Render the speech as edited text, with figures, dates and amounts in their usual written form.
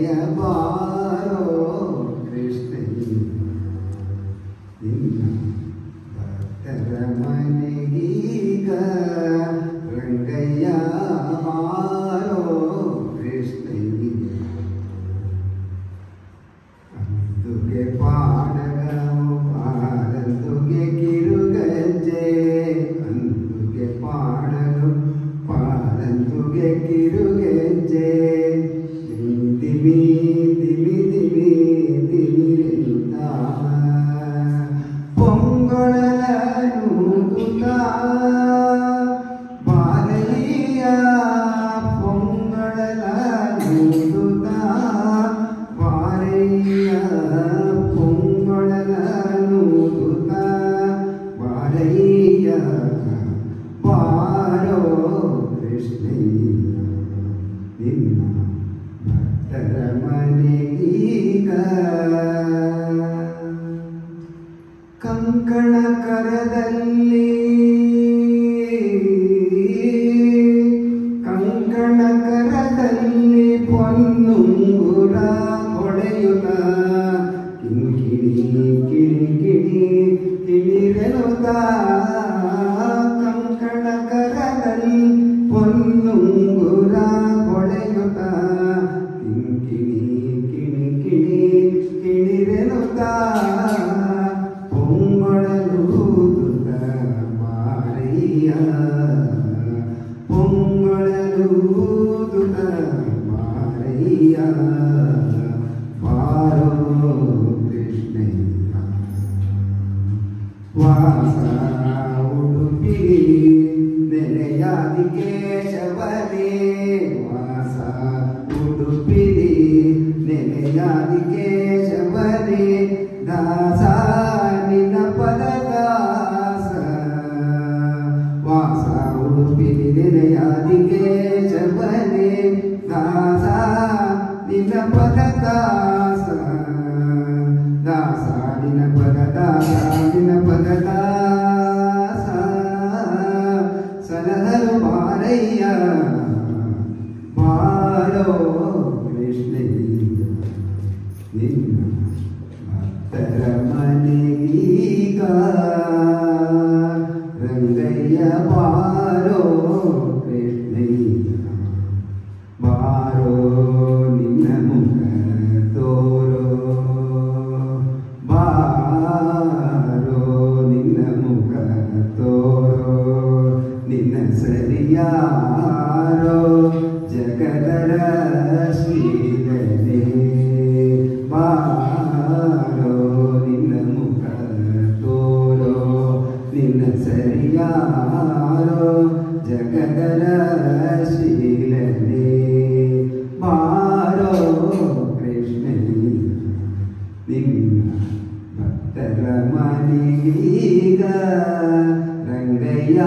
ರಂಗಯ್ಯ ಬಾರೋ ಕೃಷ್ಣಯ್ಯ ನಿನ್ನ ಭಕ್ತರ ಮನೆಗೀಗ ರಂಗಯ್ಯ ಬಾರೋ ಕೃಷ್ಣಯ್ಯ ಅಂದುಗೆ ಪಾಡಗವು ಪಾರಂದುಗೆ ಕಿರುಗಜ್ಜೆ ಅಂದುಗೆ ಪಾಡಗವು ಪಾರಂದುಗೆ ಕಿರುಗೆಜ್ಜೆ ದಿಮಿ ದಿಮಿ ದಿಮಿ ದಿಮಿರೆಂದ ಪೊಂಗೊಳಲ ನೂಗುತ್ತ ಬಾಲಯ್ಯ ಪೊಂಗೊಳಲ ನೂಗುತ್ತ ಬಾಲಯ್ಯ ಪೊಂಗೊಳಲ ನೂಗುತ್ತ ಬಾಲಯ್ಯ ಬಾರೋ ಕೃಷ್ಣಯ್ಯ ನಿನ್ನ ಭಕ್ತರ ಮನೆಗೀಗ ಕಂಕಣ ಕರದಲ್ಲಿ ಪೊನ್ನುಂಗುರ ಹೊಳೆಯುತ್ತ ಕಿಣಿ ಕಿಣಿ ಕಿಣಿ ಕಿಣಿರೆನುತ್ತ ಕಂಕಣ ಕರದಲ್ಲಿ ಪೊನ್ನುಂಗುರ ಹೊಳೆಯುತ್ತ ಕಿಣಿ ಕಿಣಿ ಕಿಣಿ ಕಿಣಿರೆನುತ್ತ ಪೊಂಗೊಳಲೂದುತ್ತ ಮಾರಯ್ಯ ಪೊಂಗೊಳಲೂದುತ್ತ ಮಾರಯ್ಯ ಬಾರೋ ಕೃಷ್ಣಯ್ಯ ವಾಸ ಉಡುಪಿ ನೆಲೆಯಾದಿ ಕೇಶವನೇ ವಾಸ ಉಡುಪಿ ನೆಲೆಯಾದಿ ಕೇಶವನೇ ದಾಸ ನಿನ್ನ ಪದ ದಾಸ ವಾಸ ಉಡುಪಿ ನೆಲೆಯಾದಿ ಕೇಶವನೇ ದಾಸ ನಿನ್ನ ಪದ ದಾಸ ದಾಸ ನಿನ್ನ ಪದ ದಾಸ ನಿನ್ನ ಪದ ದಾಸ ಸಲಹರು ಬಾರಯ್ಯ ಬಾರೋ ಕೃಷ್ಣಯ್ಯ ನಿನ್ನ ಭಕ್ತರ ಮನೆಗೀಗ ರಂಗಯ್ಯ ಬಾರೋ ಕೃಷ್ಣಯ್ಯ ಬಾರೋ ನಿನ್ನ ಮುಖ ತೋರೋ ಬಾರೋ ನಿನ್ನ ಮುಖ ತೋರೋ ನಿನ್ನ ಸರಿಯಾರೋ ಜಗದರ ಶ್ರೀಧನೆ ಬಾರೋ ನಿನ್ನ ಮುಖ ತೋರೋ ನಿನ್ನ ಸರಿಯಾರೋ ಜಗದರ ಶೀಲನೆ ಬಾರೋ ಕೃಷ್ಣಯ್ಯ ನಿನ್ನ ಭಕ್ತರ ಮನೆಗೀಗ ರಂಗಯ್ಯ